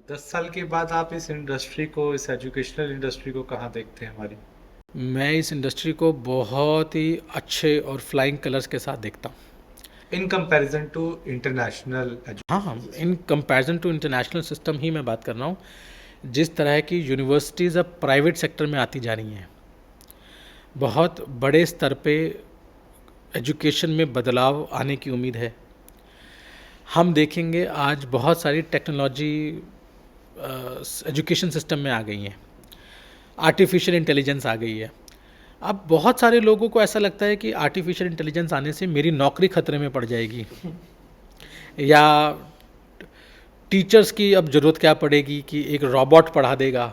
10 साल के बाद आप इस इंडस्ट्री को, इस एजुकेशनल इंडस्ट्री को कहाँ देखते हैं हमारी? मैं इस इंडस्ट्री को बहुत ही अच्छे और फ्लाइंग कलर्स के साथ देखता हूँ। इन कंपैरिजन टू इंटरनेशनल हाँ हाँ, education in system. Comparison to international system ही मैं बात कर रहा हूँ। जिस तरह की यूनिवर्सिटीज़ अब प्राइवेट सेक्टर में आती जा रही हैं, बहुत बड़े स्तर पे एजुकेशन में बदलाव आने की उम्मीद है। हम देखेंगे आज बहुत सारी टेक्नोलॉजी एजुकेशन सिस्टम में आ गई हैं। आर्टिफिशियल इंटेलिजेंस आ गई है। अब बहुत सारे लोगों को ऐसा लगता है कि आर्टिफिशियल इंटेलिजेंस आने से मेरी नौकरी खतरे में पड़ जाएगी, या टीचर्स की अब ज़रूरत क्या पड़ेगी कि एक रोबोट पढ़ा देगा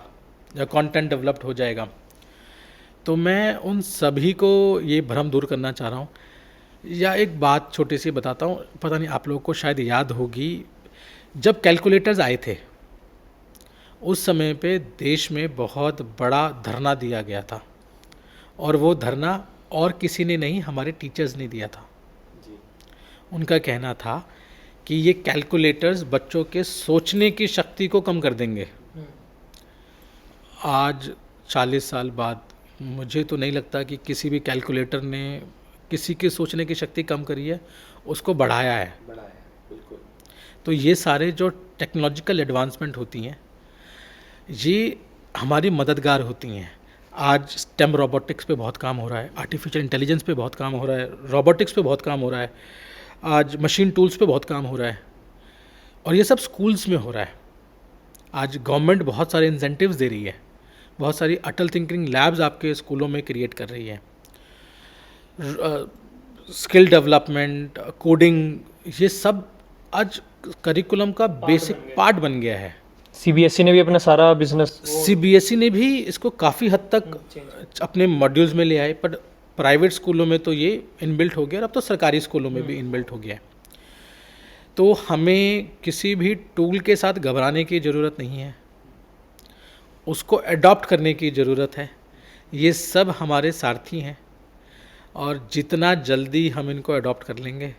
या कंटेंट डेवलप्ड हो जाएगा। तो मैं उन सभी को ये भ्रम दूर करना चाह रहा हूँ। या एक बात छोटी सी बताता हूँ, पता नहीं आप लोगों को शायद याद होगी, जब कैलकुलेटर्स आए थे उस समय पे देश में बहुत बड़ा धरना दिया गया था। और वो धरना और किसी ने नहीं, हमारे टीचर्स ने दिया था। उनका कहना था कि ये कैलकुलेटर्स बच्चों के सोचने की शक्ति को कम कर देंगे। आज 40 साल बाद मुझे तो नहीं लगता कि किसी भी कैलकुलेटर ने किसी की सोचने की शक्ति कम करी है, उसको बढ़ाया है। बिल्कुल। तो ये सारे जो टेक्नोलॉजिकल एडवांसमेंट होती हैं, ये हमारी मददगार होती हैं। आज स्टेम रोबोटिक्स पे बहुत काम हो रहा है, आर्टिफिशियल इंटेलिजेंस पे बहुत काम हो रहा है, रोबोटिक्स पे बहुत काम हो रहा है, आज मशीन टूल्स पे बहुत काम हो रहा है, और ये सब स्कूल्स में हो रहा है। आज गवर्नमेंट बहुत सारे इंसेंटिव्स दे रही है, बहुत सारी अटल थिंकिंग लैब्स आपके स्कूलों में क्रिएट कर रही है। स्किल डेवलपमेंट, कोडिंग, ये सब आज करिकुलम का बेसिक पार्ट बन गया है। सीबीएसई ने भी अपना सारा बिजनेस सीबीएसई ने भी इसको काफ़ी हद तक अपने मॉड्यूल्स में ले आए, पर प्राइवेट स्कूलों में तो ये इनबिल्ट हो गया, और अब तो सरकारी स्कूलों में भी इनबिल्ट हो गया है। तो हमें किसी भी टूल के साथ घबराने की ज़रूरत नहीं है, उसको अडॉप्ट करने की ज़रूरत है। ये सब हमारे सारथी हैं, और जितना जल्दी हम इनको अडॉप्ट कर लेंगे,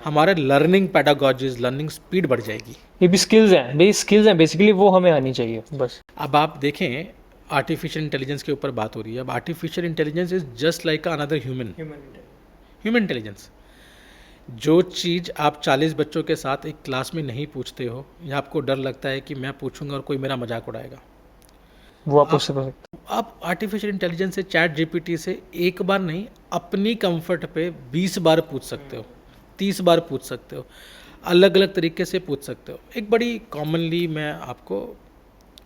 हमारे लर्निंग पैडागॉजीज, लर्निंग स्पीड बढ़ जाएगी। ये भी स्किल्स हैं बेसिकली, वो हमें आनी चाहिए बस। अब आप देखें, आर्टिफिशियल इंटेलिजेंस के ऊपर बात हो रही है। अब artificial intelligence is just like another human intelligence. जो चीज़ आप 40 बच्चों के साथ एक क्लास में नहीं पूछते हो, या आपको डर लगता है कि मैं पूछूंगा और कोई मेरा मजाक उड़ाएगा, वो आप आप उससे कर सकते आप आर्टिफिशियल इंटेलिजेंस से, चैट जीपीटी से एक बार नहीं, अपनी कंफर्ट पे 20 बार पूछ सकते हो, 30 बार पूछ सकते हो, अलग अलग तरीके से पूछ सकते हो। एक बड़ी कॉमनली मैं आपको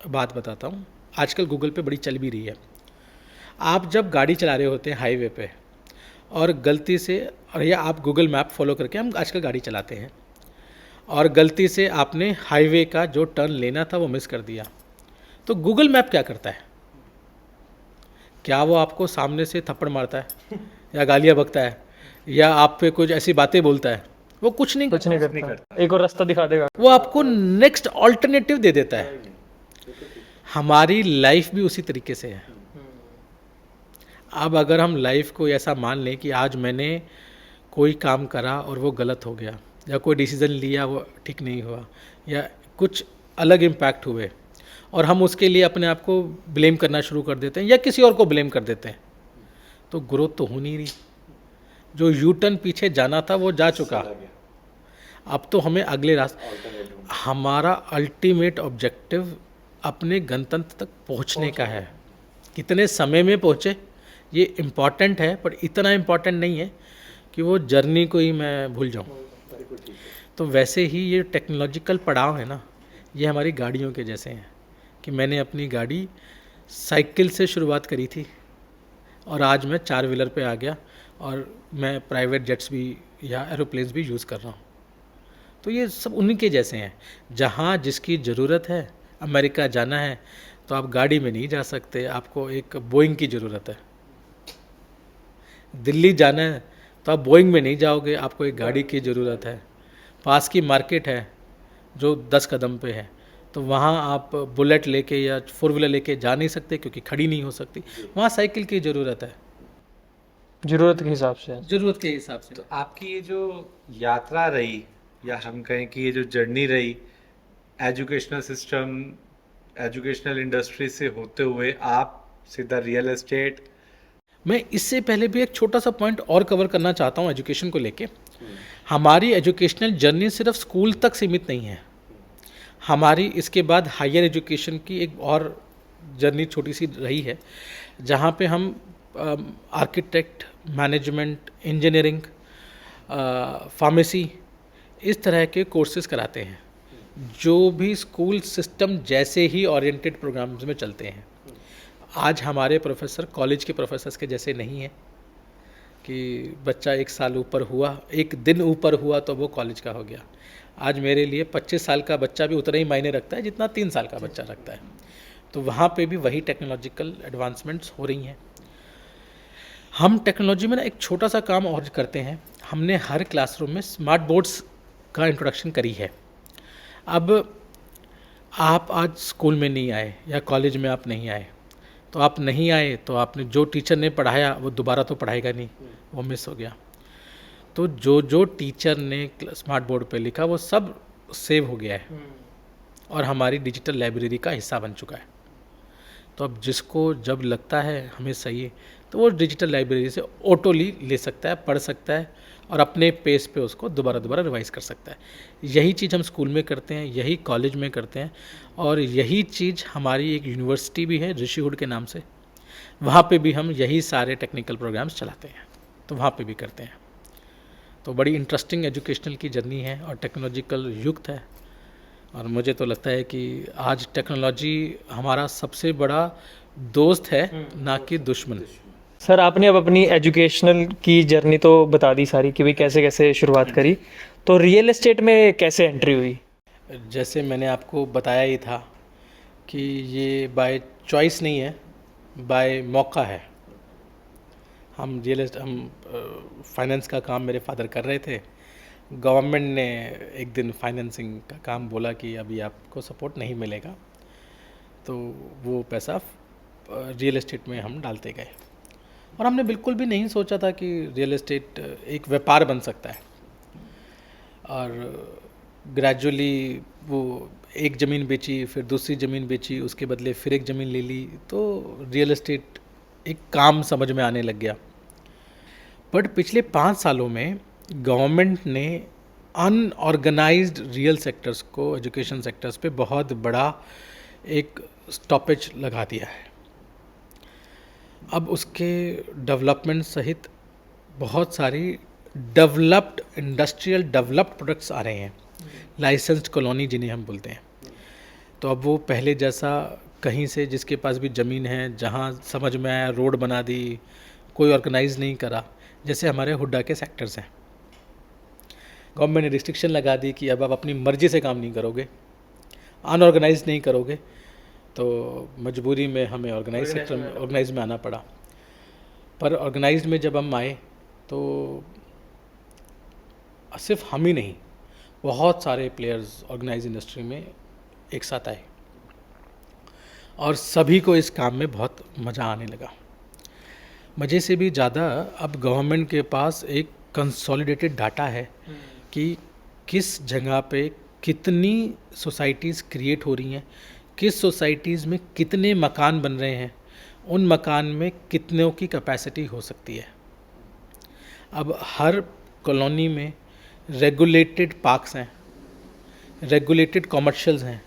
बात बताता हूँ, आजकल गूगल पे बड़ी चल भी रही है। आप जब गाड़ी चला रहे होते हैं हाईवे पे, और गलती से, और या आप गूगल मैप फॉलो करके, हम आजकल गाड़ी चलाते हैं, और गलती से आपने हाईवे का जो टर्न लेना था वो मिस कर दिया, तो गूगल मैप क्या करता है? क्या वो आपको सामने से थप्पड़ मारता है, या गालियाँ बकता है, या आप पे कुछ ऐसी बातें बोलता है? वो कुछ नहीं कुछ करता। नहीं करता, एक और रास्ता दिखा देगा। वो आपको नेक्स्ट ऑल्टरनेटिव दे देता है। हमारी लाइफ भी उसी तरीके से है। अब अगर हम लाइफ को ऐसा मान लें कि आज मैंने कोई काम करा और वो गलत हो गया, या कोई डिसीज़न लिया वो ठीक नहीं हुआ, या कुछ अलग इम्पैक्ट हुए, और हम उसके लिए अपने आप को ब्लेम करना शुरू कर देते हैं, या किसी और को ब्लेम कर देते हैं, तो ग्रोथ तो हो नहीं रही। जो यू टर्न पीछे जाना था वो जा चुका। अब तो हमें अगले रास्ते, हमारा अल्टीमेट ऑब्जेक्टिव अपने गंतव्य तक पहुंचने का है। कितने समय में पहुंचे ये इम्पॉर्टेंट है, पर इतना इम्पॉर्टेंट नहीं है कि वो जर्नी को ही मैं भूल जाऊं। तो वैसे ही ये टेक्नोलॉजिकल पड़ाव है ना, ये हमारी गाड़ियों के जैसे हैं, कि मैंने अपनी गाड़ी साइकिल से शुरुआत करी थी, और आज मैं 4 व्हीलर पे आ गया, और मैं प्राइवेट जेट्स भी या एरोप्लेन्स भी यूज़ कर रहा हूँ। तो ये सब उन्हीं के जैसे हैं। जहाँ जिसकी ज़रूरत है, अमेरिका जाना है तो आप गाड़ी में नहीं जा सकते, आपको एक बोइंग की ज़रूरत है। दिल्ली जाना है तो आप बोइंग में नहीं जाओगे, आपको एक गाड़ी की ज़रूरत है। पास की मार्केट है जो 10 कदम पे है, तो वहाँ आप बुलेट लेके या 4 व्हीलर लेके जा नहीं सकते, क्योंकि खड़ी नहीं हो सकती। वहाँ साइकिल की ज़रूरत है, जरूरत के हिसाब से। ज़रूरत के हिसाब से। आपकी ये जो यात्रा रही, या हम कहें कि ये जो जर्नी रही, एजुकेशनल सिस्टम, एजुकेशनल इंडस्ट्री से होते हुए आप सीधा रियल एस्टेट। मैं इससे पहले भी एक छोटा सा पॉइंट और कवर करना चाहता हूँ एजुकेशन को लेके। हमारी एजुकेशनल जर्नी सिर्फ स्कूल तक सीमित नहीं है। हमारी इसके बाद हायर एजुकेशन की एक और जर्नी छोटी सी रही है, जहाँ पे हम आर्किटेक्ट, मैनेजमेंट, इंजीनियरिंग, फार्मेसी, इस तरह के कोर्सेज कराते हैं जो भी स्कूल सिस्टम जैसे ही ओरिएंटेड प्रोग्राम्स में चलते हैं। आज हमारे प्रोफेसर कॉलेज के प्रोफेसर्स के जैसे नहीं हैं कि बच्चा एक साल ऊपर हुआ, एक दिन ऊपर हुआ तो वो कॉलेज का हो गया। आज मेरे लिए 25 साल का बच्चा भी उतना ही मायने रखता है जितना 3 साल का बच्चा रखता है। तो वहाँ पे भी वही टेक्नोलॉजिकल एडवांसमेंट्स हो रही हैं। हम टेक्नोलॉजी में ना एक छोटा सा काम और करते हैं। हमने हर क्लासरूम में स्मार्ट बोर्ड्स का इंट्रोडक्शन करी है। अब आप आज स्कूल में नहीं आए या कॉलेज में आप नहीं आए, तो आप नहीं आए तो आपने जो टीचर ने पढ़ाया वो दोबारा तो पढ़ाएगा नहीं, वो मिस हो गया। तो जो टीचर ने स्मार्ट बोर्ड पे लिखा वो सब सेव हो गया है और हमारी डिजिटल लाइब्रेरी का हिस्सा बन चुका है। तो अब जिसको जब लगता है हमें सही है तो वो डिजिटल लाइब्रेरी से ऑटोली ले सकता है, पढ़ सकता है और अपने पेस पे उसको दोबारा रिवाइज कर सकता है। यही चीज़ हम स्कूल में करते हैं, यही कॉलेज में करते हैं और यही चीज़ हमारी एक यूनिवर्सिटी भी है ऋषिहुड के नाम से, वहाँ पे भी हम यही सारे टेक्निकल प्रोग्राम्स चलाते हैं, तो वहाँ पे भी करते हैं। तो बड़ी इंटरेस्टिंग एजुकेशनल की जर्नी है और टेक्नोलॉजिकल युक्त है और मुझे तो लगता है कि आज टेक्नोलॉजी हमारा सबसे बड़ा दोस्त है, ना कि दुश्मन। सर आपने अब अपनी एजुकेशनल की जर्नी तो बता दी सारी कि भाई कैसे कैसे शुरुआत करी, तो रियल एस्टेट में कैसे एंट्री हुई? जैसे मैंने आपको बताया ही था कि ये बाय चॉइस नहीं है, बाय मौका है। हम फाइनेंस का काम मेरे फादर कर रहे थे। गवर्नमेंट ने एक दिन फाइनेंसिंग का काम बोला कि अभी आपको सपोर्ट नहीं मिलेगा, तो वो पैसा रियल एस्टेट में हम डालते गए और हमने बिल्कुल भी नहीं सोचा था कि रियल एस्टेट एक व्यापार बन सकता है। और ग्रेजुअली वो एक ज़मीन बेची, फिर दूसरी ज़मीन बेची, उसके बदले फिर एक ज़मीन ले ली, तो रियल एस्टेट एक काम समझ में आने लग गया। बट पिछले 5 सालों में गवर्नमेंट ने अनऑर्गेनाइज्ड रियल सेक्टर्स को, एजुकेशन सेक्टर्स पे बहुत बड़ा एक स्टॉपेज लगा दिया है। अब उसके डेवलपमेंट सहित बहुत सारी डेवलप्ड इंडस्ट्रियल डेवलप्ड प्रोडक्ट्स आ रहे हैं, लाइसेंस्ड कॉलोनी जिन्हें हम बोलते हैं। तो अब वो पहले जैसा कहीं से जिसके पास भी ज़मीन है, जहाँ समझ में आया रोड बना दी, कोई ऑर्गेनाइज नहीं करा। जैसे हमारे हुड्डा के सेक्टर्स हैं, गवर्नमेंट ने रिस्ट्रिक्शन लगा दी कि अब आप अपनी मर्ज़ी से काम नहीं करोगे, अनऑर्गेनाइज नहीं करोगे, तो मजबूरी में हमें ऑर्गेनाइज सेक्टर में, ऑर्गेनाइज में आना पड़ा। पर ऑर्गेनाइज्ड में जब हम आए तो सिर्फ हम ही नहीं, बहुत सारे प्लेयर्स ऑर्गेनाइज इंडस्ट्री में एक साथ आए और सभी को इस काम में बहुत मज़ा आने लगा। मज़े से भी ज़्यादा अब गवर्नमेंट के पास एक कंसोलिडेटेड डाटा है कि किस जगह पे कितनी सोसाइटीज़ क्रिएट हो रही हैं, किस सोसाइटीज़ में कितने मकान बन रहे हैं, उन मकान में कितनों की कैपेसिटी हो सकती है। अब हर कॉलोनी में रेगुलेटेड पार्क्स हैं, रेगुलेटेड कॉमर्शियल्स हैं,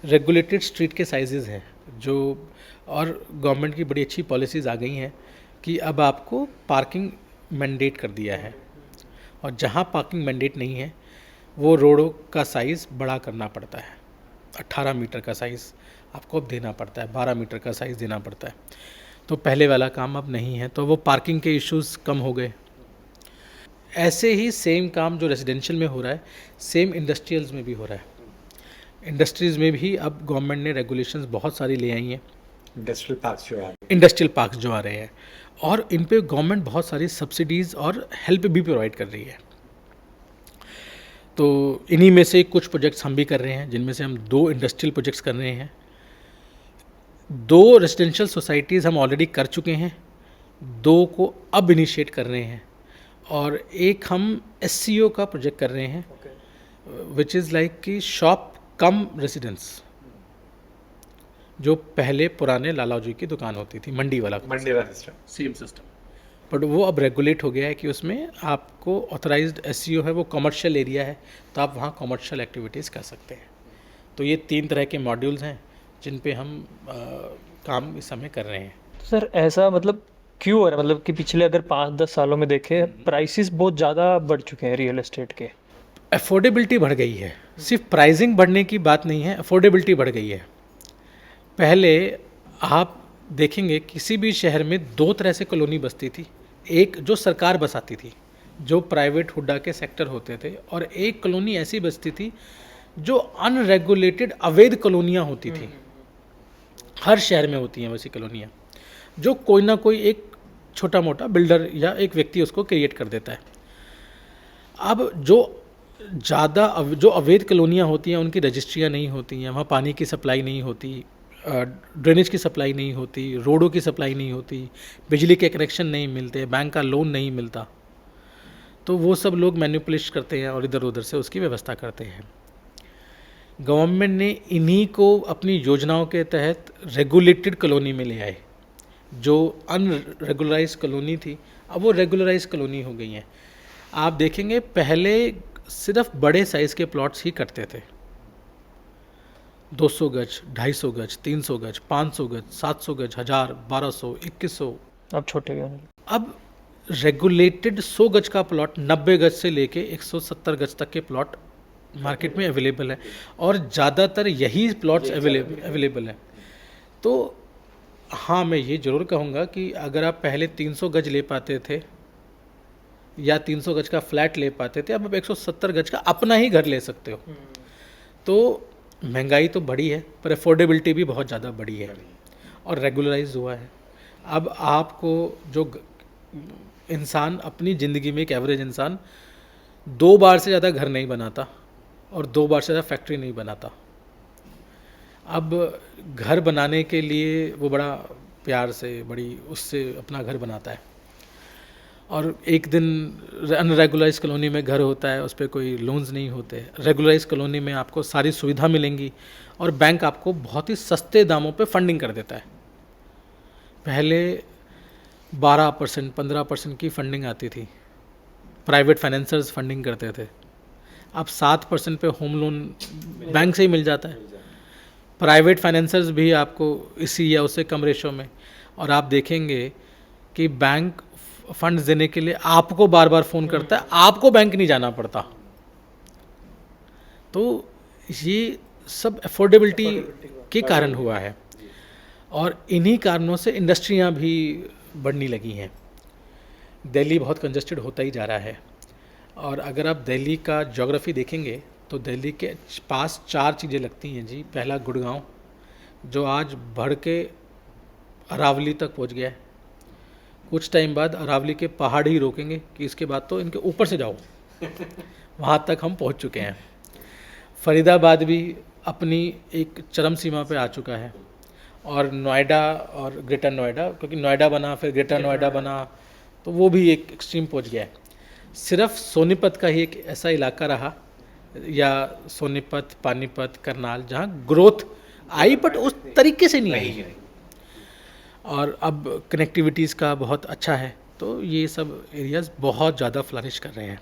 रेगुलेटेड स्ट्रीट के साइजेस हैं, जो और गवर्नमेंट की बड़ी अच्छी पॉलिसीज़ आ गई हैं कि अब आपको पार्किंग मैंडेट कर दिया है और जहाँ पार्किंग मैंडेट नहीं है वो रोडों का साइज़ बड़ा करना पड़ता है। 18 मीटर का साइज़ आपको अब देना पड़ता है, 12 मीटर का साइज़ देना पड़ता है। तो पहले वाला काम अब नहीं है, तो वो पार्किंग के इश्यूज़ कम हो गए। ऐसे ही सेम काम जो रेजिडेंशियल में हो रहा है, सेम इंडस्ट्रियल्स में भी हो रहा है। इंडस्ट्रीज़ में भी अब गवर्नमेंट ने रेगुलेशंस बहुत सारी ले आई हैं, इंडस्ट्रियल पार्क्स जो आ रहे हैं और इन पे गवर्नमेंट बहुत सारी सब्सिडीज़ और हेल्प भी प्रोवाइड कर रही है। तो इन्हीं में से कुछ प्रोजेक्ट्स हम भी कर रहे हैं, जिनमें से हम 2 इंडस्ट्रियल प्रोजेक्ट्स कर रहे हैं, 2 रेजिडेंशियल सोसाइटीज़ हम ऑलरेडी कर चुके हैं, 2 को अब इनिशिएट कर रहे हैं और एक हम SCO का प्रोजेक्ट कर रहे हैं, विच इज़ लाइक कि शॉप कम रेसिडेंस, जो पहले पुराने लाला जी की दुकान होती थी, मंडी वाला सिस्टम। Same system. बट वो अब रेगुलेट हो गया है कि उसमें आपको ऑथराइज्ड एसईओ है, वो कमर्शियल एरिया है, तो आप वहाँ कमर्शियल एक्टिविटीज़ कर सकते हैं। तो ये 3 तरह के मॉड्यूल्स हैं जिन पे हम काम इस समय कर रहे हैं। तो सर ऐसा मतलब क्यों हो रहा है, मतलब कि पिछले अगर 5-10 सालों में देखें प्राइसेस बहुत ज़्यादा बढ़ चुके हैं रियल एस्टेट के। अफोर्डेबिलिटी बढ़ गई है, सिर्फ प्राइसिंग बढ़ने की बात नहीं है, अफोर्डेबिलिटी बढ़ गई है। पहले आप देखेंगे किसी भी शहर में 2 तरह से कॉलोनी बसती थी, एक जो सरकार बसाती थी, जो प्राइवेट हुड्डा के सेक्टर होते थे, और एक कॉलोनी ऐसी बसती थी जो अनरेगुलेटेड अवैध कॉलोनियाँ होती थी। हर शहर में होती हैं वैसी कॉलोनियाँ, जो कोई ना कोई एक छोटा मोटा बिल्डर या एक व्यक्ति उसको क्रिएट कर देता है। अब जो अवैध कॉलोनियाँ होती हैं उनकी रजिस्ट्रियाँ नहीं होती हैं, वहाँ पानी की सप्लाई नहीं होती, ड्रेनेज की सप्लाई नहीं होती, रोडों की सप्लाई नहीं होती, बिजली के कनेक्शन नहीं मिलते, बैंक का लोन नहीं मिलता, तो वो सब लोग मैनिपुलेट करते हैं और इधर उधर से उसकी व्यवस्था करते हैं। गवर्नमेंट ने इन्हीं को अपनी योजनाओं के तहत रेगुलेटेड कॉलोनी में ले आए। जो अनरेगुलराइज कॉलोनी थी अब वो रेगुलराइज कॉलोनी हो गई हैं। आप देखेंगे पहले सिर्फ बड़े साइज़ के प्लॉट्स ही कटते थे, 200 गज, 250 गज, 300 गज, 500 गज, 700 गज, 1000, 1200, 2100। अब छोटे गए। अब रेगुलेटेड 100 गज का प्लॉट 90 गज से लेके 170 गज तक के प्लॉट मार्केट में अवेलेबल है, और ज़्यादातर यही प्लॉट्स अवेलेबल है। तो हाँ, मैं ये ज़रूर कहूँगा कि अगर आप पहले 300 गज ले पाते थे या 300 गज का फ्लैट ले पाते थे, अब आप 170 गज का अपना ही घर ले सकते हो। तो महंगाई तो बढ़ी है, पर अफोर्डेबिलिटी भी बहुत ज़्यादा बढ़ी है और रेगुलराइज हुआ है। अब आपको जो इंसान अपनी ज़िंदगी में, एक एवरेज इंसान 2 बार से ज़्यादा घर नहीं बनाता और 2 बार से ज़्यादा फैक्ट्री नहीं बनाता। अब घर बनाने के लिए वो बड़ा प्यार से, बड़ी उससे अपना घर बनाता है, और एक दिन अनरेगुलराइज कॉलोनी में घर होता है, उस पर कोई लोन्स नहीं होते। रेगुलराइज कॉलोनी में आपको सारी सुविधा मिलेंगी और बैंक आपको बहुत ही सस्ते दामों पे फंडिंग कर देता है। पहले 12%, 15% की फंडिंग आती थी, प्राइवेट फाइनेंसर्स फंडिंग करते थे। अब 7% पे होम लोन बैंक से ही मिल जाता है, प्राइवेट फाइनेंसर्स भी आपको इसी या उससे कम रेशो में। और आप देखेंगे कि बैंक फंड्स देने के लिए आपको बार बार फ़ोन करता है, आपको बैंक नहीं जाना पड़ता। तो ये सब अफोर्डेबिलिटी के कारण हुआ है, और इन्हीं कारणों से इंडस्ट्रियां भी बढ़ने लगी हैं। दिल्ली बहुत कंजस्टेड होता ही जा रहा है, और अगर आप दिल्ली का ज्योग्राफी देखेंगे तो दिल्ली के पास 4 चीज़ें लगती हैं जी। पहला गुड़गांव, जो आज बढ़ के अरावली तक पहुंच गया है। कुछ टाइम बाद अरावली के पहाड़ ही रोकेंगे कि इसके बाद तो इनके ऊपर से जाओ, वहाँ तक हम पहुँच चुके हैं। फरीदाबाद भी अपनी एक चरम सीमा पे आ चुका है, और नोएडा और ग्रेटर नोएडा, क्योंकि नोएडा बना फिर ग्रेटर नोएडा बना, तो वो भी एक एक्सट्रीम पहुँच गया है। सिर्फ सोनीपत का ही एक ऐसा इलाका रहा, या सोनीपत, पानीपत, करनाल, जहाँ ग्रोथ आई बट उस तरीके से नहीं आई। और अब कनेक्टिविटीज़ का बहुत अच्छा है, तो ये सब एरियाज़ बहुत ज़्यादा फ्लरिश कर रहे हैं,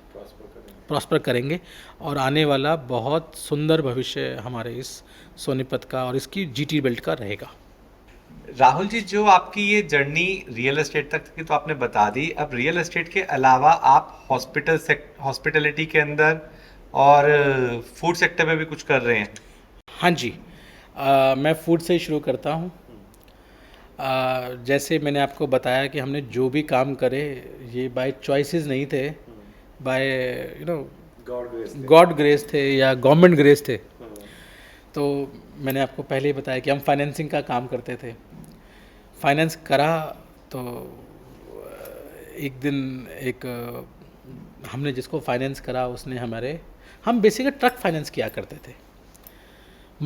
प्रॉस्पर करेंगे, और आने वाला बहुत सुंदर भविष्य हमारे इस सोनीपत का और इसकी जीटी बेल्ट का रहेगा। राहुल जी, जो आपकी ये जर्नी रियल एस्टेट तक की तो आपने बता दी, अब रियल एस्टेट के अलावा आप हॉस्पिटलिटी के अंदर और फूड सेक्टर में भी कुछ कर रहे हैं। हाँ जी, मैं फूड से ही शुरू करता हूँ। जैसे मैंने आपको बताया कि हमने जो भी काम करे ये बाय चॉइसेस नहीं थे, बाय गॉड ग्रेस थे या गवर्नमेंट ग्रेस थे। तो मैंने आपको पहले ही बताया कि हम फाइनेंसिंग का काम करते थे। फाइनेंस करा तो एक दिन हमने जिसको फाइनेंस करा उसने हम बेसिकली ट्रक फाइनेंस किया करते थे,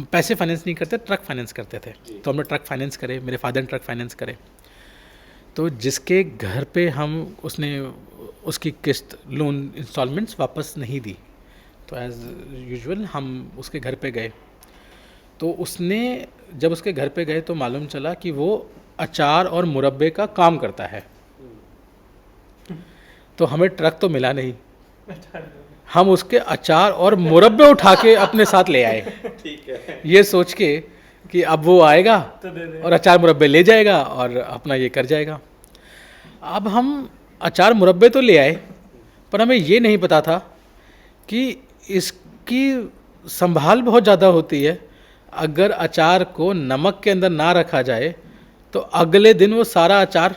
पैसे फाइनेंस नहीं करते, ट्रक फाइनेंस करते थे। तो हमने ट्रक फाइनेंस करे, मेरे फादर ने ट्रक फाइनेंस करे। तो जिसके घर पे उसने उसकी किस्त, लोन इंस्टॉलमेंट्स वापस नहीं दी, तो एज़ यूजुअल हम उसके घर पे गए तो उसने जब उसके घर पे गए तो मालूम चला कि वो अचार और मुरब्बे का काम करता है। तो हमें ट्रक तो मिला नहीं, हम उसके अचार और मुरब्बे उठा के अपने साथ ले आए, ठीक है, ये सोच के कि अब वो आएगा और अचार मुरब्बे ले जाएगा और अपना ये कर जाएगा। अब हम अचार मुरब्बे तो ले आए, पर हमें ये नहीं पता था कि इसकी संभाल बहुत ज़्यादा होती है। अगर अचार को नमक के अंदर ना रखा जाए तो अगले दिन वो सारा अचार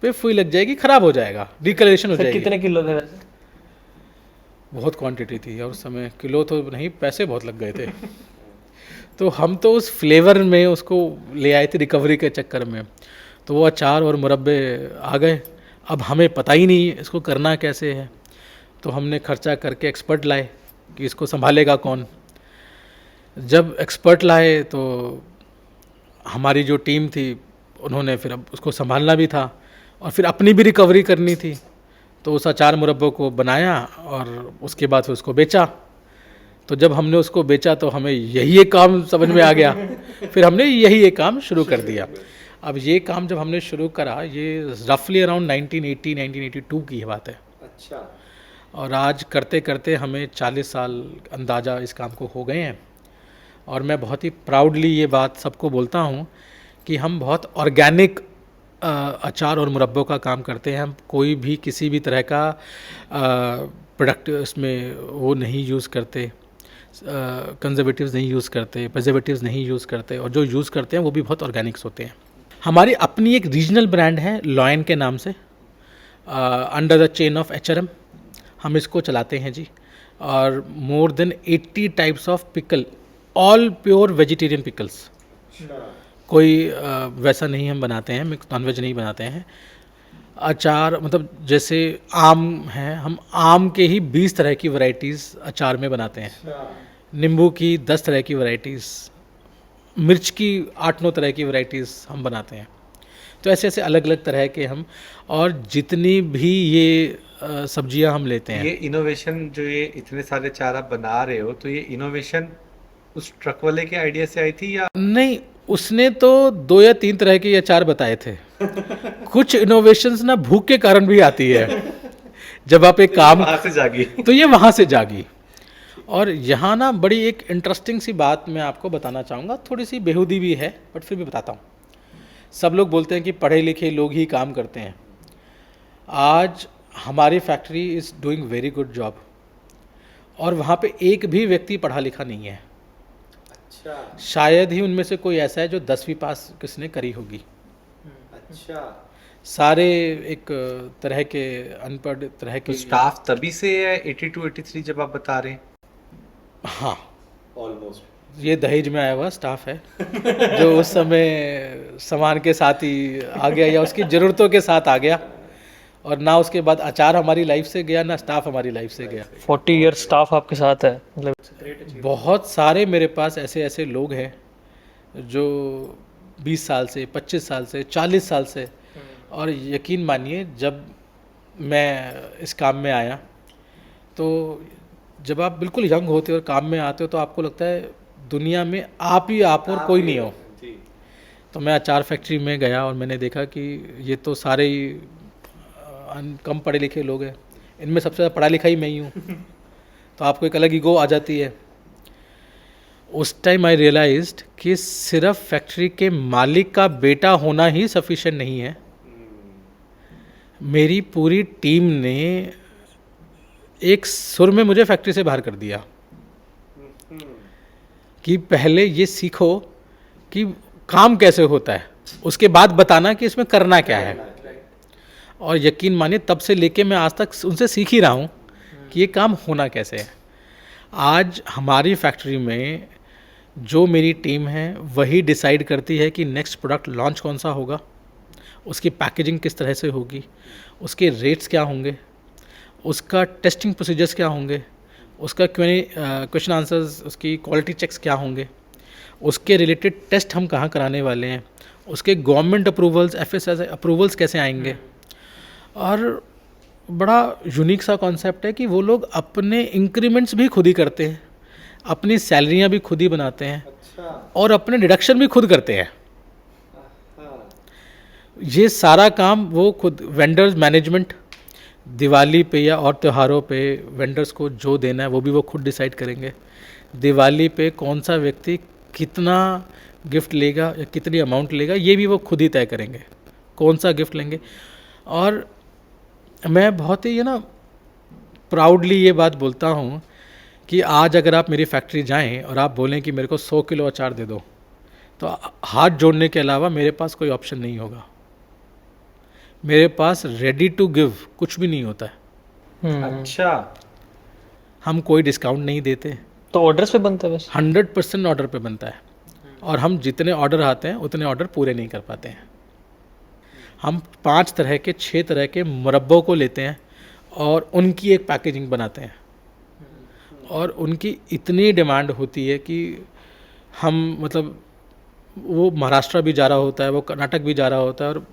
पे फुई लग जाएगी, ख़राब हो जाएगा, डिकलरेशन हो सर जाएगी। कितने किलो थे वैसे? बहुत क्वांटिटी थी और उस समय किलो तो नहीं, पैसे बहुत लग गए थे। तो हम तो उस फ्लेवर में उसको ले आए थे रिकवरी के चक्कर में, तो वो अचार और मुरब्बे आ गए। अब हमें पता ही नहीं इसको करना कैसे है, तो हमने खर्चा करके एक्सपर्ट लाए कि इसको संभालेगा कौन। जब एक्सपर्ट लाए तो हमारी जो टीम थी उन्होंने फिर अब उसको संभालना भी था और फिर अपनी भी रिकवरी करनी थी। तो उस अचार मुरब्बों को बनाया और उसके बाद फिर उसको बेचा। तो जब हमने उसको बेचा तो हमें यही एक काम समझ में आ गया, फिर हमने यही एक काम शुरू कर दिया। अब ये काम जब हमने शुरू करा, ये रफली अराउंड 1982 की बात है। अच्छा, और आज करते करते हमें 40 साल अंदाज़ा इस काम को हो गए हैं। और मैं बहुत ही प्राउडली ये बात सबको बोलता हूँ कि हम बहुत ऑर्गेनिक अचार और मुरब्बों का काम करते हैं। हम कोई भी किसी भी तरह का प्रोडक्ट इसमें वो नहीं यूज़ करते, कंजर्वेटिव्स नहीं यूज़ करते, प्रिजर्वेटिव्स नहीं यूज़ करते, और जो यूज़ करते हैं वो भी बहुत ऑर्गेनिक्स होते हैं। हमारी अपनी एक रीजनल ब्रांड है लॉयन के नाम से, under the chain of HRM हम इसको चलाते हैं जी। और more than 80 types of pickle, all pure vegetarian pickles. कोई वैसा नहीं हम बनाते हैं, मिक्स नॉनवेज नहीं बनाते हैं। अचार मतलब जैसे आम है, हम आम के ही 20 तरह की वैरायटीज़ अचार में बनाते हैं, नींबू की 10 तरह की वैरायटीज़, मिर्च की 8-9 तरह की वैरायटीज़ हम बनाते हैं। तो ऐसे ऐसे अलग अलग तरह के हम, और जितनी भी ये सब्जियां हम लेते हैं। ये इनोवेशन जो ये इतने सारे चार आप बना रहे हो, तो ये इनोवेशन उस ट्रक वाले के आइडिया से आई थी या? नहीं, उसने तो 2 या 3 तरह के अचार बताए थे। कुछ इनोवेशंस ना भूख के कारण भी आती है। जब आप एक काम वहां से जागी। तो ये वहाँ से जागी। और यहाँ ना बड़ी एक इंटरेस्टिंग सी बात मैं आपको बताना चाहूँगा, थोड़ी सी बेहूदी भी है बट फिर भी बताता हूँ। सब लोग बोलते हैं कि पढ़े लिखे लोग ही काम करते हैं। आज हमारी factory is doing very good job, और वहाँ पे एक भी व्यक्ति पढ़ा लिखा नहीं है। अच्छा, शायद ही उनमें से कोई ऐसा है जो 10वीं पास किसने करी होगी। अच्छा, सारे एक तरह के अनपढ़ तरह तो के। स्टाफ तभी से है 82-83 जब आप बता रहे हैं? हाँ, ऑलमोस्ट ये दहेज में आया हुआ स्टाफ है जो उस समय सामान के साथ ही आ गया या उसकी ज़रूरतों के साथ आ गया, और ना उसके बाद अचार हमारी लाइफ से गया, ना स्टाफ हमारी लाइफ से गया। 40 ईयर स्टाफ आपके साथ है, मतलब बहुत सारे मेरे पास ऐसे ऐसे लोग हैं जो 20 साल से, 25 साल से, 40 साल से। और यकीन मानिए, जब मैं इस काम में आया तो जब आप बिल्कुल यंग होते हो और काम में आते हो तो आपको लगता है दुनिया में आप ही आप और कोई नहीं हो। तो मैं अचार फैक्ट्री में गया और मैंने देखा कि ये तो सारे ही कम पढ़े लिखे लोग हैं, इनमें सबसे ज़्यादा पढ़ा लिखा ही मैं ही हूँ। तो आपको एक अलग ईगो आ जाती है। उस टाइम आई रियलाइज्ड कि सिर्फ फैक्ट्री के मालिक का बेटा होना ही सफिशिएंट नहीं है। मेरी पूरी टीम ने एक सुर में मुझे फैक्ट्री से बाहर कर दिया कि पहले ये सीखो कि काम कैसे होता है, उसके बाद बताना कि इसमें करना क्या है। और यकीन मानिए, तब से लेके मैं आज तक उनसे सीख ही रहा हूँ कि ये काम होना कैसे है। आज हमारी फैक्ट्री में जो मेरी टीम है वही डिसाइड करती है कि नेक्स्ट प्रोडक्ट लॉन्च कौन सा होगा, उसकी पैकेजिंग किस तरह से होगी, उसके रेट्स क्या होंगे, उसका टेस्टिंग प्रोसीजर्स क्या होंगे, उसका क्वेश्चन आंसर्स, उसकी क्वालिटी चेक्स क्या होंगे, उसके रिलेटेड टेस्ट हम कहाँ कराने वाले हैं, उसके गवर्नमेंट अप्रूवल्स, FSSAI अप्रूवल्स कैसे आएंगे। और बड़ा यूनिक सा कॉन्सेप्ट है कि वो लोग अपने इंक्रीमेंट्स भी खुद ही करते हैं, अपनी सैलरियाँ भी खुद ही बनाते हैं। और अपने डिडक्शन भी खुद करते हैं। ये सारा काम वो खुद, वेंडर्स मैनेजमेंट, दिवाली पे या और त्योहारों पे वेंडर्स को जो देना है वो भी वो खुद डिसाइड करेंगे। दिवाली पे कौन सा व्यक्ति कितना गिफ्ट लेगा या कितनी अमाउंट लेगा ये भी वो खुद ही तय करेंगे, कौन सा गिफ्ट लेंगे। और मैं बहुत ही प्राउडली ये बात बोलता हूँ कि आज अगर आप मेरी फैक्ट्री जाएं और आप बोलें कि मेरे को 100 किलो अचार दे दो, तो हाथ जोड़ने के अलावा मेरे पास कोई ऑप्शन नहीं होगा। मेरे पास रेडी टू गिव कुछ भी नहीं होता है। अच्छा, हम कोई डिस्काउंट नहीं देते, तो ऑर्डर्स पे बनता है बस? 100% ऑर्डर पे बनता है। और हम जितने ऑर्डर आते हैं उतने ऑर्डर पूरे नहीं कर पाते हैं। हम 5 तरह के 6 तरह के मुरब्बों को लेते हैं और उनकी एक पैकेजिंग बनाते हैं, और उनकी इतनी डिमांड होती है कि हम वो महाराष्ट्र भी जा रहा होता है, वो कर्नाटक भी जा रहा होता है, और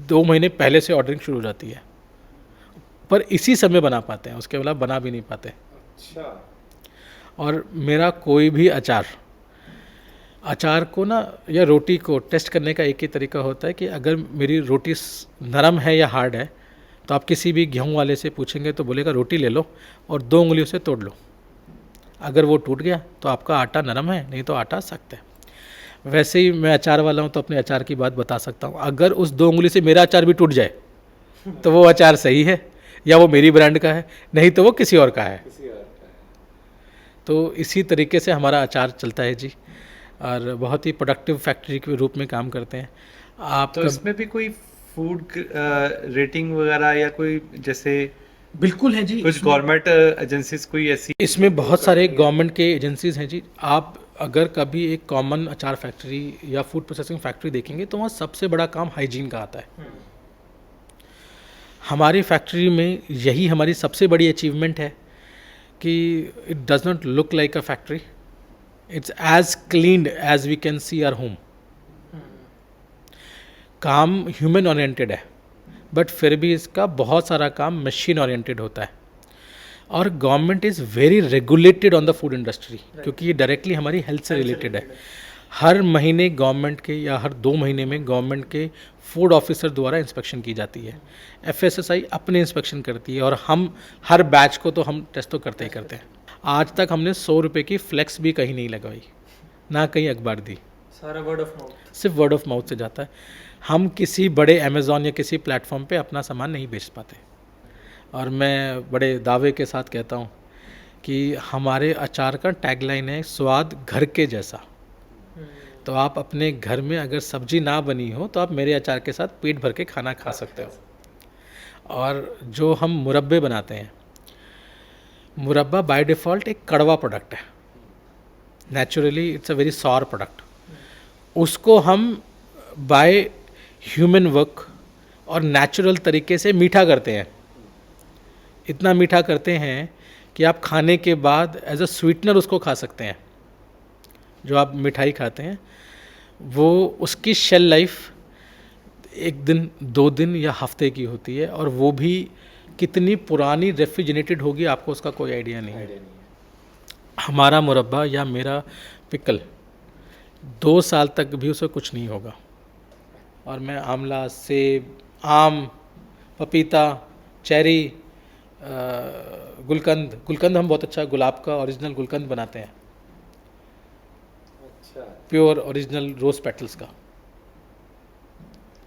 2 महीने पहले से ऑर्डरिंग शुरू हो जाती है, पर इसी समय बना पाते हैं, उसके अलावा बना भी नहीं पाते। अच्छा। और मेरा कोई भी अचार को या रोटी को टेस्ट करने का एक ही तरीका होता है कि अगर मेरी रोटी नरम है या हार्ड है, तो आप किसी भी गेहूं वाले से पूछेंगे तो बोलेगा रोटी ले लो और 2 उंगलियों से तोड़ लो। अगर वो टूट गया तो आपका आटा नरम है, नहीं तो आटा सख्त है। वैसे ही मैं अचार वाला हूँ तो अपने अचार की बात बता सकता हूँ। अगर उस 2 उंगली से मेरा अचार भी टूट जाए तो वो अचार सही है, या वो मेरी ब्रांड का है, नहीं तो वो किसी और का है। तो इसी तरीके से हमारा अचार चलता है जी, और बहुत ही प्रोडक्टिव फैक्ट्री के रूप में काम करते हैं। आप तो इसमें भी कोई फूड रेटिंग वगैरह या कोई जैसे बिल्कुल है जी, कुछ गवर्नमेंट एजेंसीज कोई ऐसी? इसमें बहुत सारे गवर्नमेंट के एजेंसीज हैं जी। आप अगर कभी एक कॉमन अचार फैक्ट्री या फूड प्रोसेसिंग फैक्ट्री देखेंगे तो वहाँ सबसे बड़ा काम हाइजीन का आता है। हमारी फैक्ट्री में यही हमारी सबसे बड़ी अचीवमेंट है कि it does not look like a factory, it's as clean as we can see our home. काम ह्यूमन ओरिएंटेड है, बट फिर भी इसका बहुत सारा काम मशीन ओरिएंटेड होता है। और government is very regulated on the food industry, क्योंकि ये डायरेक्टली हमारी हेल्थ से रिलेटेड है। हर महीने गवर्नमेंट के या हर 2 महीने में गवर्नमेंट के फूड ऑफिसर द्वारा इंस्पेक्शन की जाती है। FSSAI अपने इंस्पेक्शन करती है, और हम हर बैच को तो हम टेस्ट तो करते ही करते हैं। आज तक हमने 100 रुपये की फ्लेक्स भी कहीं नहीं लगवाई, ना कहीं अखबार दी, सारा वर्ड ऑफ माउथ, सिर्फ वर्ड ऑफ माउथ से जाता है। हम किसी बड़े अमेज़ॉन या किसी प्लेटफॉर्म पे अपना सामान नहीं बेच पाते। और मैं बड़े दावे के साथ कहता हूँ कि हमारे अचार का टैगलाइन है, स्वाद घर के जैसा। तो आप अपने घर में अगर सब्जी ना बनी हो तो आप मेरे अचार के साथ पेट भर के खाना खा सकते हो। और जो हम मुरब्बे बनाते हैं, मुरब्बा बाय डिफ़ॉल्ट एक कड़वा प्रोडक्ट है, naturally it's a very sour product. उसको हम बाय ह्यूमन वर्क और नेचुरल तरीके से मीठा करते हैं। इतना मीठा करते हैं कि आप खाने के बाद एज अ स्वीटनर उसको खा सकते हैं। जो आप मिठाई खाते हैं वो उसकी शेल लाइफ 1 दिन 2 दिन या हफ्ते की होती है, और वो भी कितनी पुरानी रेफ्रिजरेटेड होगी आपको उसका कोई आइडिया नहीं है। हमारा मुरब्बा या मेरा पिकल 2 साल तक भी उसे कुछ नहीं होगा। और मैं आंवला, सेब, आम, पपीता, चेरी, गुलकंद हम बहुत अच्छा गुलाब का ओरिजिनल गुलकंद बनाते हैं, अच्छा, प्योर ओरिजिनल रोज पेटल्स का।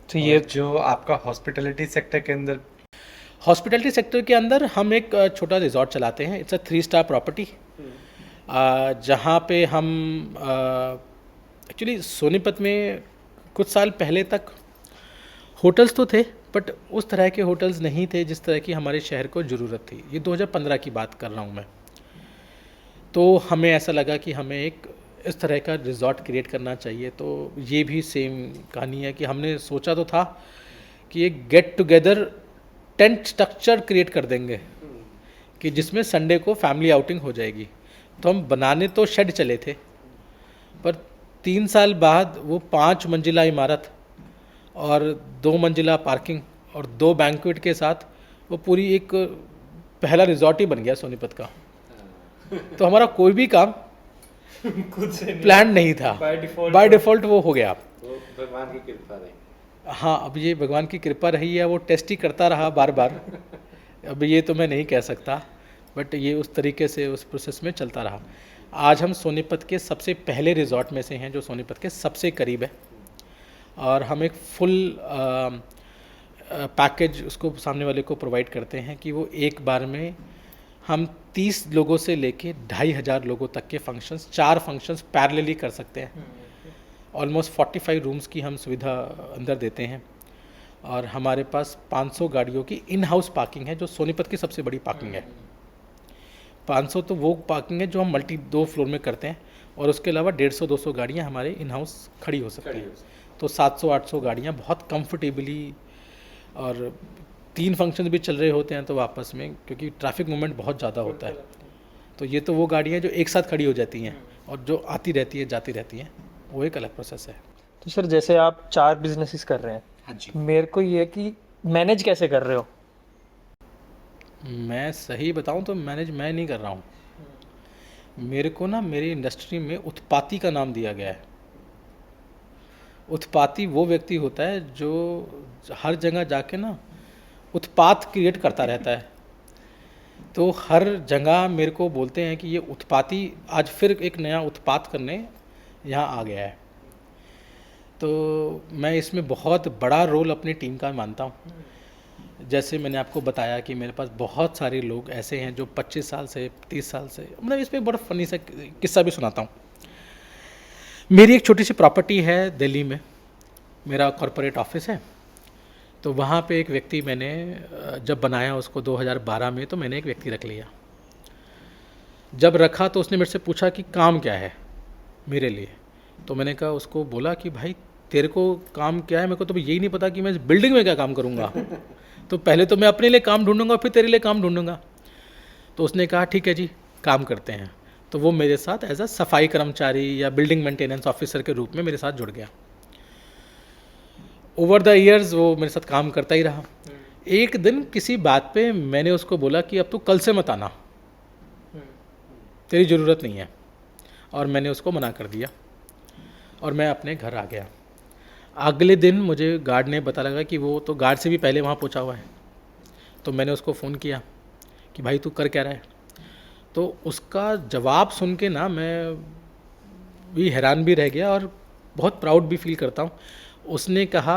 तो ये जो आपका हॉस्पिटैलिटी सेक्टर के अंदर, हॉस्पिटैलिटी सेक्टर के अंदर हम एक छोटा रिजॉर्ट चलाते हैं। इट्स अ 3 स्टार प्रॉपर्टी, जहाँ पे हम एक्चुअली सोनीपत में कुछ साल पहले तक होटल्स तो थे, बट उस तरह के होटल्स नहीं थे जिस तरह की हमारे शहर को ज़रूरत थी। ये 2015 की बात कर रहा हूँ मैं। तो हमें ऐसा लगा कि हमें एक इस तरह का रिजॉर्ट क्रिएट करना चाहिए। तो ये भी सेम कहानी है कि हमने सोचा तो था कि एक get together tent structure create कर देंगे कि जिसमें संडे को फैमिली आउटिंग हो जाएगी। तो हम बनाने तो शेड चले थे, पर 3 साल बाद वो 5 मंजिला इमारत और 2 मंजिला पार्किंग और 2 बैंक्वेट के साथ वो पूरी एक पहला रिजॉर्ट ही बन गया सोनीपत का। तो हमारा कोई भी काम खुद से प्लान नहीं था, बाय डिफ़ॉल्ट वो हो गया। वो भगवान की कृपा रही। हाँ, अब ये भगवान की कृपा रही है, वो टेस्ट ही करता रहा बार बार। अब ये तो मैं नहीं कह सकता, बट ये उस तरीके से उस प्रोसेस में चलता रहा। आज हम सोनीपत के सबसे पहले रिजॉर्ट में से हैं जो सोनीपत के सबसे करीब है, और हम एक फुल पैकेज उसको सामने वाले को प्रोवाइड करते हैं कि वो एक बार में हम 30 लोगों से लेके 2500 लोगों तक के फंक्शंस, 4 फंक्शंस पैरेलली कर सकते हैं। ऑलमोस्ट 45 रूम्स की हम सुविधा अंदर देते हैं, और हमारे पास 500 गाड़ियों की इन हाउस पार्किंग है, जो सोनीपत की सबसे बड़ी पार्किंग है। 500 तो वो पार्किंग है जो हम मल्टी 2 फ्लोर में करते हैं, और उसके अलावा 150-200 गाड़ियाँ हमारे इन हाउस खड़ी हो सकती हैं। तो 700-800 गाड़ियाँ बहुत कंफर्टेबली, और 3 फंक्शन भी चल रहे होते हैं तो वापस में, क्योंकि ट्रैफिक मूवमेंट बहुत ज़्यादा होता है, तो ये तो वो गाड़ियाँ जो एक साथ खड़ी हो जाती हैं और जो आती रहती है जाती रहती हैं, वो एक अलग प्रोसेस है। तो सर जैसे आप 4 बिजनेसेस कर रहे हैं, हाँ जी। मेरे को ये कि मैनेज कैसे कर रहे हो? मैं सही बताऊं तो मैनेज मैं नहीं कर रहा हूं। मेरे को ना मेरी इंडस्ट्री में उत्पाती का नाम दिया गया है। उत्पाती वो व्यक्ति होता है जो हर जगह जाके ना उत्पात क्रिएट करता रहता है। तो हर जगह मेरे को बोलते हैं कि ये उत्पाती आज फिर एक नया उत्पात करने यहाँ आ गया है। तो मैं इसमें बहुत बड़ा रोल अपनी टीम का मानता हूँ। जैसे मैंने आपको बताया कि मेरे पास बहुत सारे लोग ऐसे हैं जो 25 साल से 30 साल से, मतलब इस पर बड़ा फनी सा किस्सा भी सुनाता हूँ। मेरी एक छोटी सी प्रॉपर्टी है दिल्ली में, मेरा कॉरपोरेट ऑफिस है। तो वहाँ पे एक व्यक्ति मैंने जब बनाया उसको 2012 में, तो मैंने एक व्यक्ति रख लिया। जब रखा तो उसने मेरे से पूछा कि काम क्या है मेरे लिए। तो मैंने कहा, उसको बोला कि भाई तेरे को काम क्या है, मेरे को तो यही नहीं पता कि मैं इस बिल्डिंग में क्या काम करूँगा। तो पहले तो मैं अपने लिए काम ढूंढूंगा, फिर तेरे लिए काम ढूंढूंगा। तो उसने कहा ठीक है जी, काम करते हैं। तो वो मेरे साथ एज अ सफाई कर्मचारी या बिल्डिंग मेंटेनेंस ऑफिसर के रूप में मेरे साथ जुड़ गया। ओवर द ईयर्स वो मेरे साथ काम करता ही रहा। एक दिन किसी बात पे मैंने उसको बोला कि अब तू कल से मत आना, तेरी ज़रूरत नहीं है, और मैंने उसको मना कर दिया और मैं अपने घर आ गया। अगले दिन मुझे गार्ड ने पता लगा कि वो तो गार्ड से भी पहले वहाँ पहुँचा हुआ है। तो मैंने उसको फ़ोन किया कि भाई तू कर क्या रहा है। तो उसका जवाब सुन के ना मैं भी हैरान भी रह गया और बहुत प्राउड भी फील करता हूँ। उसने कहा,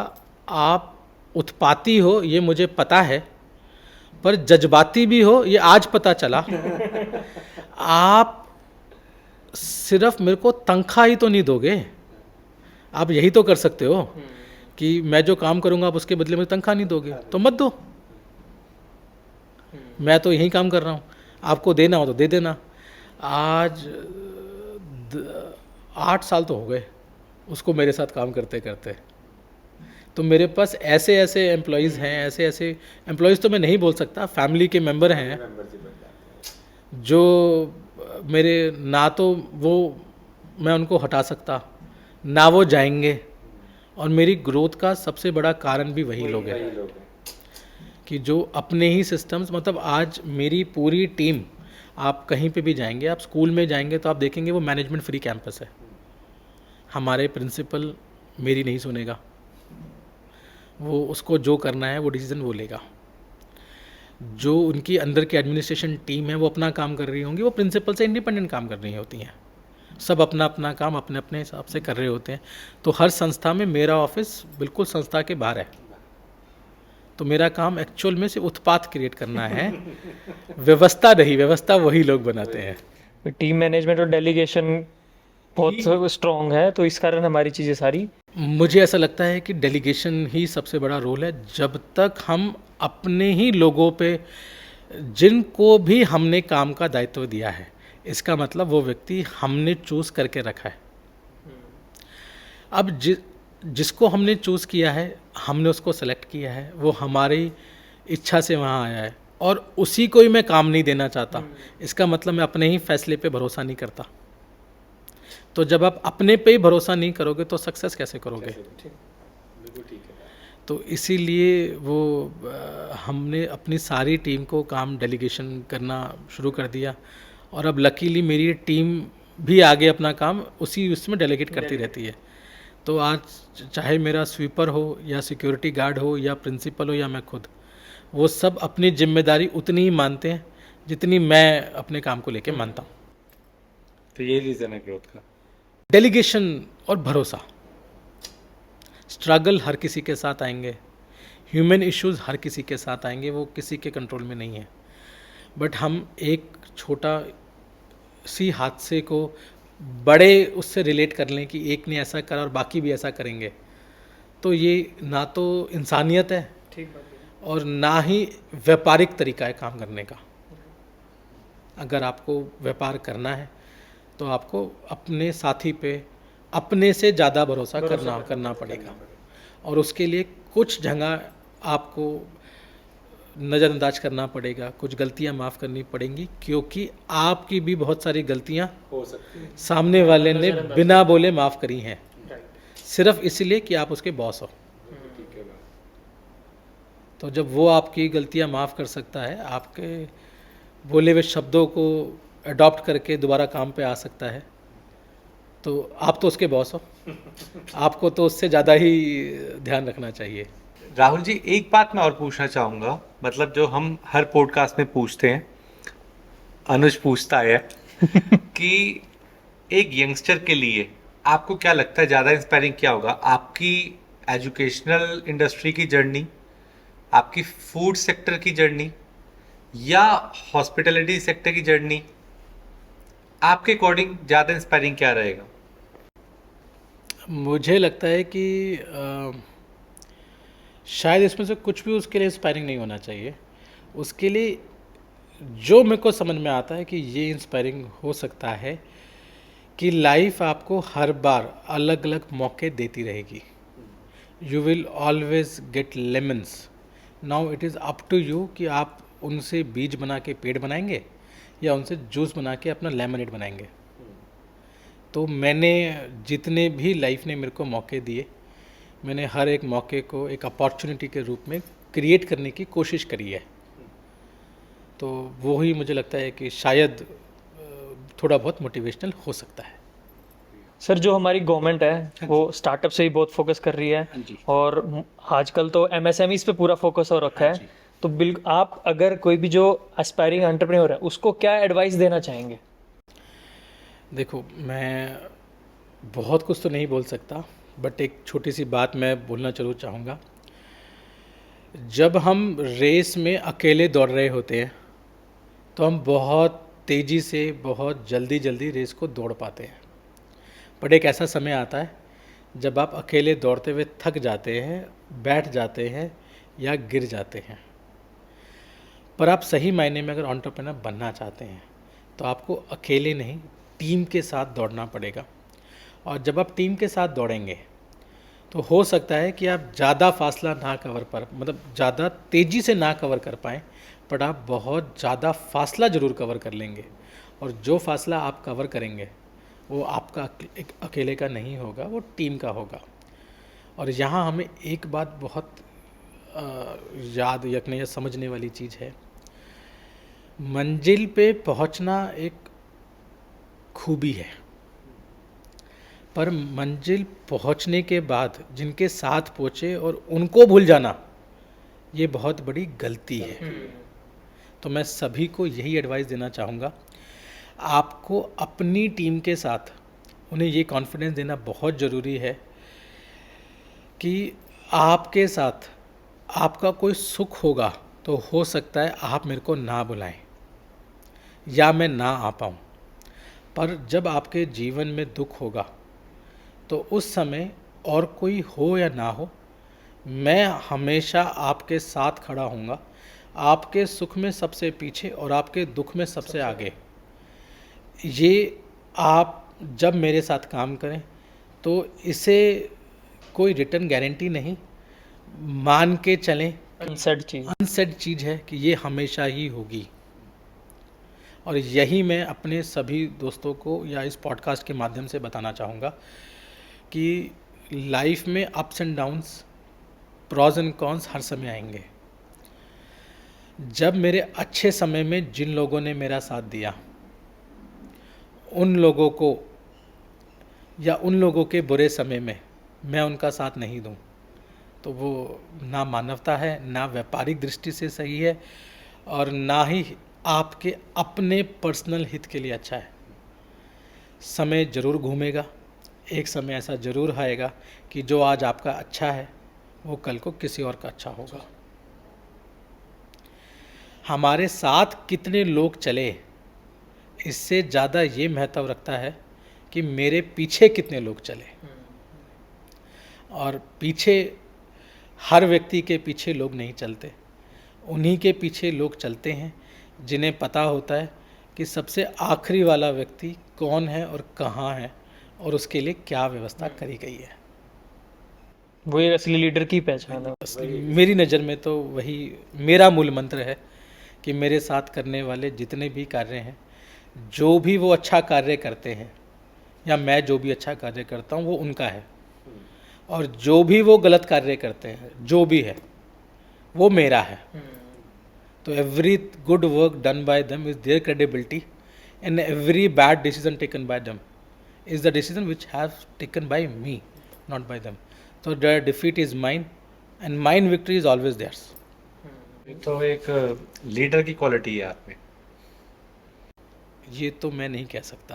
आप उत्पाती हो ये मुझे पता है, पर जज्बाती भी हो ये आज पता चला। आप सिर्फ मेरे को तनख्वाह ही तो नहीं दोगे, आप यही तो कर सकते हो कि मैं जो काम करूंगा आप उसके बदले में तनख्वाह नहीं दोगे, तो मत दो। मैं तो यही काम कर रहा हूँ, आपको देना हो तो दे देना। आज 8 साल तो हो गए उसको मेरे साथ काम करते करते। तो मेरे पास ऐसे ऐसे एम्प्लॉयज़ हैं, ऐसे ऐसे एम्प्लॉयज़ तो मैं नहीं बोल सकता, फैमिली के मेंबर हैं जो मेरे, ना तो वो मैं उनको हटा सकता ना वो जाएंगे, और मेरी ग्रोथ का सबसे बड़ा कारण भी वही लोग हैं कि जो अपने ही सिस्टम्स, मतलब आज मेरी पूरी टीम, आप कहीं पे भी जाएंगे, आप स्कूल में जाएंगे तो आप देखेंगे वो मैनेजमेंट फ्री कैंपस है। हमारे प्रिंसिपल मेरी नहीं सुनेगा, वो उसको जो करना है वो डिसीज़न वो लेगा। जो उनकी अंदर की एडमिनिस्ट्रेशन टीम है वो अपना काम कर रही होंगी, वो प्रिंसिपल से इंडिपेंडेंट काम कर रही होती हैं। सब अपना अपना काम अपने अपने हिसाब से कर रहे होते हैं। तो हर संस्था में मेरा ऑफिस बिल्कुल संस्था के बाहर है। तो मेरा काम एक्चुअल में सिर्फ उत्पाद क्रिएट करना है, व्यवस्था नहीं, व्यवस्था वही लोग बनाते हैं। टीम मैनेजमेंट और डेलीगेशन बहुत स्ट्रॉन्ग है, तो इस कारण हमारी चीज़ें सारी, मुझे ऐसा लगता है कि डेलीगेशन ही सबसे बड़ा रोल है। जब तक हम अपने ही लोगों पे, जिनको भी हमने काम का दायित्व दिया है, इसका मतलब वो व्यक्ति हमने चूज़ करके रखा है। अब जिसको हमने चूज़ किया है, हमने उसको सेलेक्ट किया है, वो हमारी इच्छा से वहाँ आया है, और उसी को ही मैं काम नहीं देना चाहता। इसका मतलब मैं अपने ही फैसले पे भरोसा नहीं करता। तो जब आप अपने पे ही भरोसा नहीं करोगे तो सक्सेस कैसे करोगे? तो इसीलिए वो हमने अपनी सारी टीम को काम डेलीगेशन करना शुरू कर दिया। और अब लकीली मेरी टीम भी आगे अपना काम उसी उसमें डेलीगेट करती रहती है। तो आज चाहे मेरा स्वीपर हो या सिक्योरिटी गार्ड हो या प्रिंसिपल हो या मैं खुद, वो सब अपनी जिम्मेदारी उतनी ही मानते हैं जितनी मैं अपने काम को लेके मानता हूँ। तो ये रीज़न है ग्रोथ का। डेलीगेशन और भरोसा। स्ट्रगल हर किसी के साथ आएंगे, ह्यूमन इश्यूज हर किसी के साथ आएंगे, वो किसी के कंट्रोल में नहीं है। बट हम एक छोटा सी हादसे को बड़े उससे रिलेट कर लें कि एक ने ऐसा करा और बाकी भी ऐसा करेंगे, तो ये ना तो इंसानियत है और ना ही व्यापारिक तरीका है काम करने का। अगर आपको व्यापार करना है तो आपको अपने साथी पे अपने से ज़्यादा भरोसा करना पड़ेगा, और उसके लिए कुछ जगह आपको नज़रअंदाज करना पड़ेगा, कुछ गलतियां माफ़ करनी पड़ेंगी, क्योंकि आपकी भी बहुत सारी गलतियां हो सकती है। सामने वाले ने बिना बोले माफ़ करी हैं, सिर्फ इसलिए कि आप उसके बॉस हो। ठीक है। तो जब वो आपकी गलतियां माफ़ कर सकता है, आपके बोले हुए शब्दों को अडॉप्ट करके दोबारा काम पे आ सकता है, तो आप तो उसके बॉस हो, आपको तो उससे ज़्यादा ही ध्यान रखना चाहिए। राहुल जी, एक बात मैं और पूछना चाहूँगा, मतलब जो हम हर पॉडकास्ट में पूछते हैं, अनुज पूछता है कि एक यंगस्टर के लिए आपको क्या लगता है ज़्यादा इंस्पायरिंग क्या होगा? आपकी एजुकेशनल इंडस्ट्री की जर्नी, आपकी फूड सेक्टर की जर्नी, या हॉस्पिटैलिटी सेक्टर की जर्नी? आपके अकॉर्डिंग ज़्यादा इंस्पायरिंग क्या रहेगा? मुझे लगता है कि शायद इसमें से कुछ भी उसके लिए इंस्पायरिंग नहीं होना चाहिए। उसके लिए जो मेरे को समझ में आता है कि ये इंस्पायरिंग हो सकता है कि लाइफ आपको हर बार अलग अलग मौके देती रहेगी। You will always get lemons. Now it is up to you कि आप उनसे बीज बना के पेड़ बनाएंगे या उनसे जूस बना के अपना लेमनेड बनाएंगे। तो मैंने जितने भी लाइफ ने मेरे को मौके दिए, मैंने हर एक मौके को एक अपॉर्चुनिटी के रूप में क्रिएट करने की कोशिश करी है। तो वो ही मुझे लगता है कि शायद थोड़ा बहुत मोटिवेशनल हो सकता है। सर, जो हमारी गवर्नमेंट है वो स्टार्टअप से ही बहुत फोकस कर रही है, और आजकल तो एमएसएमईज पे पूरा फोकस हो रखा है। तो आप अगर कोई भी जो एस्पायरिंग एंटरप्रेन्योर है उसको क्या एडवाइस देना चाहेंगे? देखो, मैं बहुत कुछ तो नहीं बोल सकता, बट एक छोटी सी बात मैं बोलना जरूर चाहूँगा। जब हम रेस में अकेले दौड़ रहे होते हैं तो हम बहुत तेज़ी से, बहुत जल्दी जल्दी रेस को दौड़ पाते हैं। बट एक ऐसा समय आता है जब आप अकेले दौड़ते हुए थक जाते हैं, बैठ जाते हैं या गिर जाते हैं। पर आप सही मायने में अगर एंटरप्रेन्योर बनना चाहते हैं तो आपको अकेले नहीं, टीम के साथ दौड़ना पड़ेगा। और जब आप टीम के साथ दौड़ेंगे तो हो सकता है कि आप ज़्यादा फासला ना कवर पर, मतलब ज़्यादा तेज़ी से ना कवर कर पाएँ, बट आप बहुत ज़्यादा फासला ज़रूर कवर कर लेंगे। और जो फासला आप कवर करेंगे वो आपका एक अकेले का नहीं होगा, वो टीम का होगा। और यहाँ हमें एक बात बहुत याद रखने या समझने वाली चीज़ है, मंजिल पे पहुँचना एक खूबी है, पर मंजिल पहुंचने के बाद जिनके साथ पहुँचे और उनको भूल जाना, ये बहुत बड़ी गलती है। तो मैं सभी को यही एडवाइस देना चाहूँगा, आपको अपनी टीम के साथ उन्हें ये कॉन्फिडेंस देना बहुत ज़रूरी है कि आपके साथ आपका कोई सुख होगा तो हो सकता है आप मेरे को ना बुलाएं या मैं ना आ पाऊँ, पर जब आपके जीवन में दुख होगा तो उस समय और कोई हो या ना हो, मैं हमेशा आपके साथ खड़ा हूँगा, आपके सुख में सबसे पीछे और आपके दुख में सबसे आगे। ये आप जब मेरे साथ काम करें तो इसे कोई रिटर्न गारंटी नहीं, मान के चलें, अनसेड चीज़ है कि ये हमेशा ही होगी। और यही मैं अपने सभी दोस्तों को या इस पॉडकास्ट के माध्यम से बताना चाहूँगा कि लाइफ में ups and downs, pros and cons हर समय आएंगे। जब मेरे अच्छे समय में जिन लोगों ने मेरा साथ दिया उन लोगों को या उन लोगों के बुरे समय में मैं उनका साथ नहीं दूं, तो वो ना मानवता है, ना व्यापारिक दृष्टि से सही है, और ना ही आपके अपने पर्सनल हित के लिए अच्छा है। समय ज़रूर घूमेगा, एक समय ऐसा ज़रूर आएगा कि जो आज आपका अच्छा है वो कल को किसी और का अच्छा होगा। हमारे साथ कितने लोग चले, इससे ज़्यादा ये महत्व रखता है कि मेरे पीछे कितने लोग चले। और पीछे, हर व्यक्ति के पीछे लोग नहीं चलते, उन्हीं के पीछे लोग चलते हैं जिन्हें पता होता है कि सबसे आखिरी वाला व्यक्ति कौन है और कहाँ है और उसके लिए क्या व्यवस्था करी गई है। वो एक असली लीडर की पहचान है। मेरी नज़र में तो वही मेरा मूल मंत्र है कि मेरे साथ करने वाले जितने भी कार्य हैं, जो भी वो अच्छा कार्य करते हैं या मैं जो भी अच्छा कार्य करता हूँ वो उनका है, और जो भी वो गलत कार्य करते हैं, जो भी है, वो मेरा है। तो every good work done by them is their credibility, and every bad decision taken by them is the decision which have taken by me, not by them. तो the defeat is mine and mine victory is always theirs. तो एक leader की quality है आप में। ये तो मैं नहीं कह सकता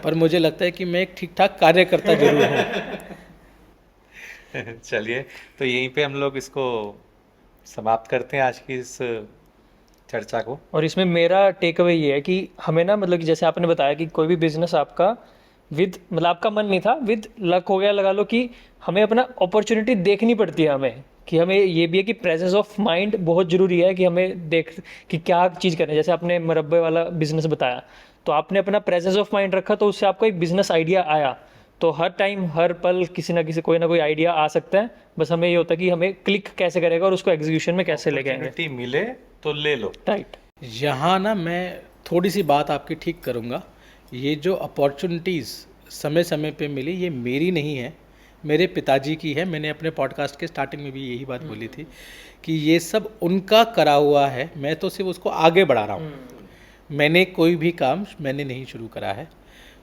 पर मुझे लगता है कि मैं एक ठीक ठाक कार्यकर्ता जरूर हूँ। चलिए, तो यहीं पे हम लोग इसको समाप्त करते हैं आज की इस चर्चा को। और इसमें मेरा टेक अवे ये है कि हमें ना, मतलब कि जैसे आपने बताया कि कोई भी बिजनेस आपका विद, मतलब आपका मन नहीं था, विद लक हो गया लगा लो, कि हमें अपना अपॉर्चुनिटी देखनी पड़ती है हमें, कि हमें ये भी है कि प्रेजेंस ऑफ माइंड बहुत ज़रूरी है, कि हमें देख कि क्या चीज़ करनी है। जैसे आपने मुरब्बे वाला बिजनेस बताया, तो आपने अपना प्रेजेंस ऑफ माइंड रखा, तो उससे आपको एक बिजनेस आइडिया आया। तो हर टाइम, हर पल किसी ना किसी कोई ना कोई आइडिया आ सकता है, बस हमें ये होता है कि हमें क्लिक कैसे करेगा और उसको एग्जीक्यूशन में कैसे लेके आएंगे। अपॉर्चुनिटी मिले तो ले लो। राइट। यहाँ ना मैं थोड़ी सी बात आपकी ठीक करूँगा। ये जो अपॉर्चुनिटीज़ समय समय पे मिली, ये मेरी नहीं है, मेरे पिताजी की है। मैंने अपने पॉडकास्ट के स्टार्टिंग में भी यही बात बोली थी कि ये सब उनका करा हुआ है, मैं तो सिर्फ उसको आगे बढ़ा रहा हूँ। मैंने कोई भी काम मैंने नहीं शुरू करा है,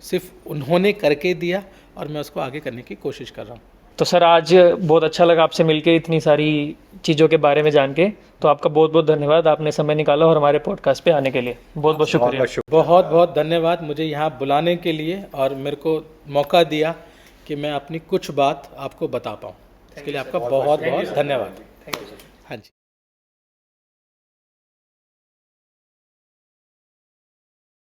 सिर्फ उन्होंने करके दिया और मैं उसको आगे करने की कोशिश कर रहा हूँ। तो सर, आज बहुत अच्छा लगा आपसे मिलके, इतनी सारी चीज़ों के बारे में जान के। तो आपका बहुत बहुत धन्यवाद, आपने समय निकाला और हमारे पॉडकास्ट पे आने के लिए बहुत बहुत शुक्रिया। बहुत बहुत धन्यवाद मुझे यहाँ बुलाने के लिए और मेरे को मौका दिया कि मैं अपनी कुछ बात आपको बता पाऊँ। इसके लिए आपका बहुत बहुत धन्यवाद। हाँ जी।